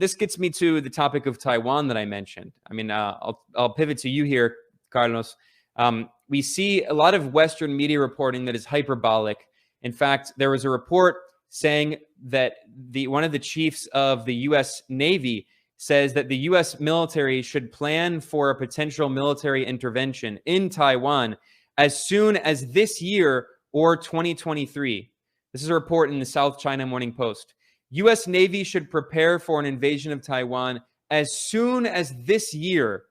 this gets me to the topic of Taiwan that I mentioned. I mean, I'll pivot to you here, Carlos. We see a lot of Western media reporting that is hyperbolic. In fact, there was a report saying that one of the chiefs of the U.S. Navy says that the U.S. military should plan for a potential military intervention in Taiwan as soon as this year or 2023. This is a report in the South China Morning Post. U.S. Navy should prepare for an invasion of Taiwan as soon as this year.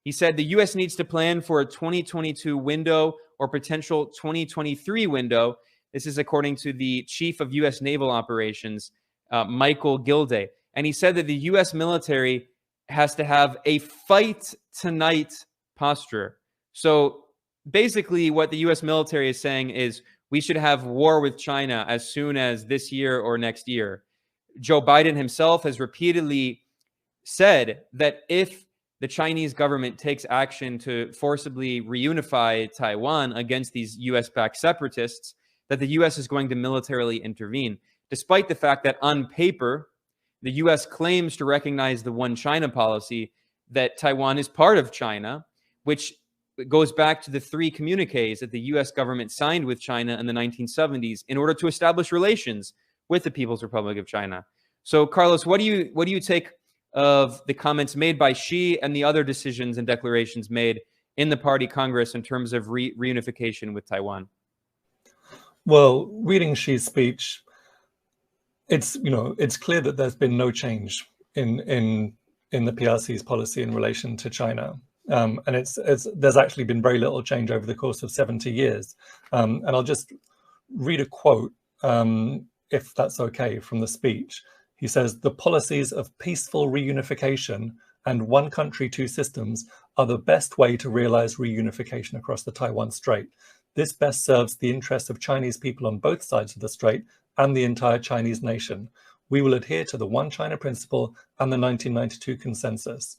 He said the U.S. needs to plan for a 2022 window or potential 2023 window. This is according to the chief of U.S. Naval Operations, Michael Gilday. And he said that the U.S. military has to have a fight tonight posture. So basically what the U.S. military is saying is we should have war with China as soon as this year or next year. Joe Biden himself has repeatedly said that if the Chinese government takes action to forcibly reunify Taiwan against these U.S.-backed separatists, that the U.S. is going to militarily intervene, despite the fact that on paper, the U.S. claims to recognize the one China policy, that Taiwan is part of China, which goes back to the 3 communiques that the U.S. government signed with China in the 1970s in order to establish relations with the People's Republic of China. So, Carlos, what do you take of the comments made by Xi and the other decisions and declarations made in the Party Congress in terms of reunification with Taiwan? Well, reading Xi's speech, it's clear that there's been no change in the PRC's policy in relation to China, and there's actually been very little change over the course of 70 years. And I'll just read a quote, if that's okay, from the speech. He says, "The policies of peaceful reunification and one country, two systems are the best way to realize reunification across the Taiwan Strait. This best serves the interests of Chinese people on both sides of the strait and the entire Chinese nation. We will adhere to the One China principle and the 1992 consensus."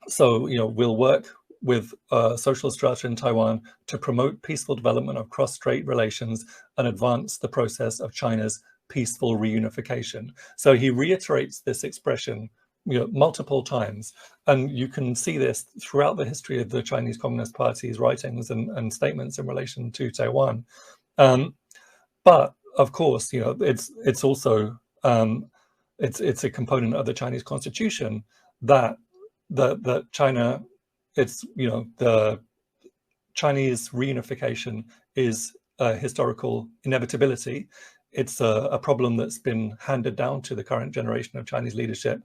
So, we'll work with social structure in Taiwan to promote peaceful development of cross-strait relations and advance the process of China's peaceful reunification. So he reiterates this expression multiple times, and you can see this throughout the history of the Chinese Communist Party's writings and statements in relation to Taiwan. But of course, it's also it's a component of the Chinese Constitution that China, the Chinese reunification is a historical inevitability. It's a problem that's been handed down to the current generation of Chinese leadership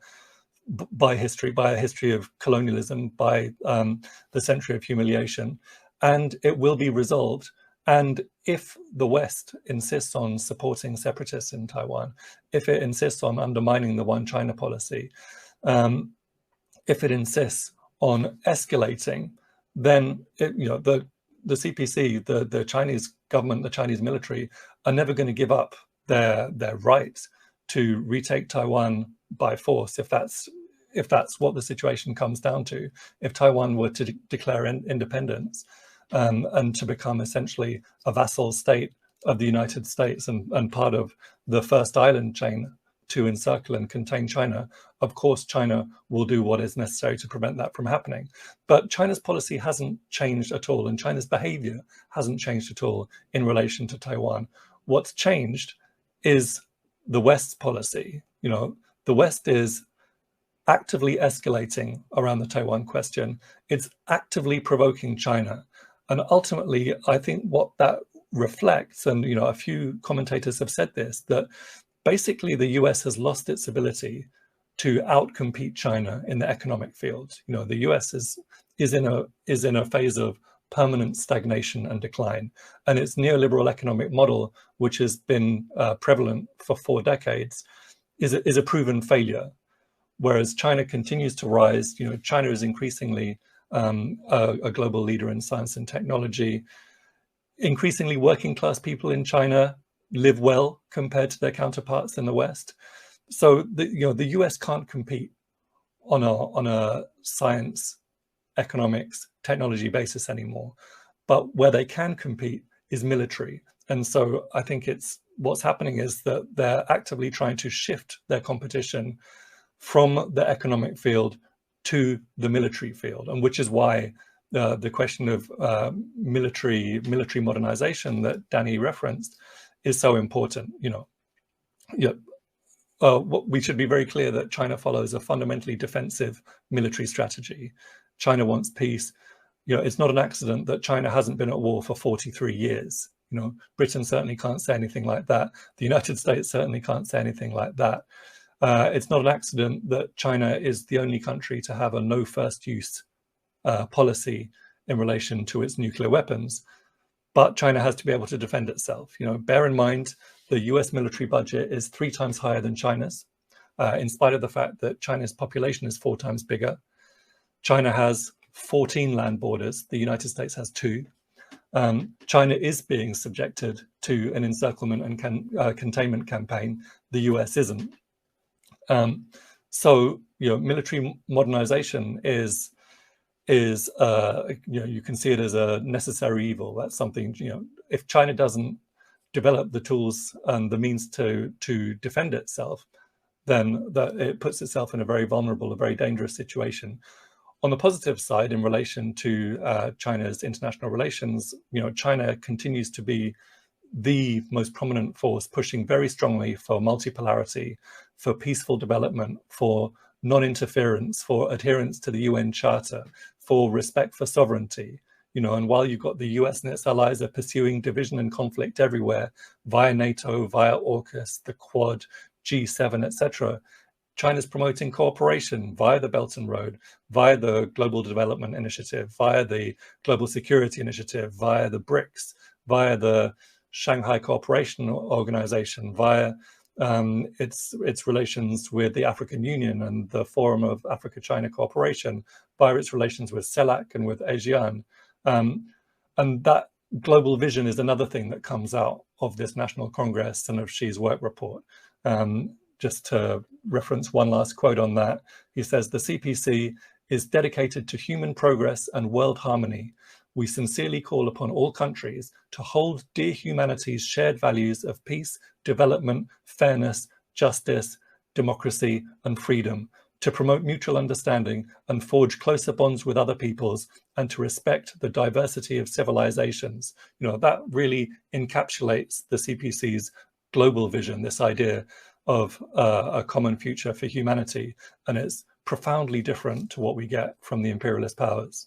by a history of colonialism, by the century of humiliation, and it will be resolved. And if the West insists on supporting separatists in Taiwan, if it insists on undermining the One China policy, if it insists on escalating, then the CPC, the Chinese government, the Chinese military are never going to give up their right to retake Taiwan by force if that's what the situation comes down to. If Taiwan were to declare independence and to become essentially a vassal state of the United States and part of the first island chain to encircle and contain China, of course China will do what is necessary to prevent that from happening. But China's policy hasn't changed at all, and China's behavior hasn't changed at all in relation to Taiwan. What's changed is the West's policy. The West is actively escalating around the Taiwan question. It's actively provoking China. And ultimately, I think what that reflects, and a few commentators have said this, that basically the US has lost its ability to outcompete China in the economic field. The US is in a phase of permanent stagnation and decline, and its neoliberal economic model, which has been prevalent for 4 decades, is a proven failure. Whereas China continues to rise. China is increasingly a global leader in science and technology. Increasingly, working class people in China live well compared to their counterparts in the West. So the US can't compete on a science, economics, technology basis anymore. But where they can compete is military. And so I think it's what's happening is that they're actively trying to shift their competition from the economic field to the military field, and which is why the question of military modernization that Danny referenced is so important. We should be very clear that China follows a fundamentally defensive military strategy. China wants peace. It's not an accident that China hasn't been at war for 43 years. Britain certainly can't say anything like that. The United States certainly can't say anything like that. It's not an accident that China is the only country to have a no first use policy in relation to its nuclear weapons. But China has to be able to defend itself. Bear in mind, the US military budget is 3 times higher than China's, in spite of the fact that China's population is 4 times bigger. China has 14 land borders. The United States has 2. China is being subjected to an encirclement and containment campaign. The US isn't. So military modernization is you can see it as a necessary evil. That's something, if China doesn't develop the tools and the means to defend itself, then it puts itself in a very vulnerable, a very dangerous situation. On the positive side, in relation to China's international relations, China continues to be the most prominent force pushing very strongly for multipolarity, for peaceful development, for non-interference, for adherence to the UN Charter, for respect for sovereignty. And while you've got the US and its allies are pursuing division and conflict everywhere, via NATO, via AUKUS, the Quad, G7, etc., China's promoting cooperation via the Belt and Road, via the Global Development Initiative, via the Global Security Initiative, via the BRICS, via the Shanghai Cooperation Organization, via its relations with the African Union and the Forum of Africa-China Cooperation, via its relations with CELAC and with ASEAN. And that global vision is another thing that comes out of this National Congress and of Xi's work report. Just to reference one last quote on that, he says, "The CPC is dedicated to human progress and world harmony. We sincerely call upon all countries to hold dear humanity's shared values of peace, development, fairness, justice, democracy, and freedom, to promote mutual understanding and forge closer bonds with other peoples, and to respect the diversity of civilizations." That really encapsulates the CPC's global vision, this idea of a common future for humanity, and it's profoundly different to what we get from the imperialist powers.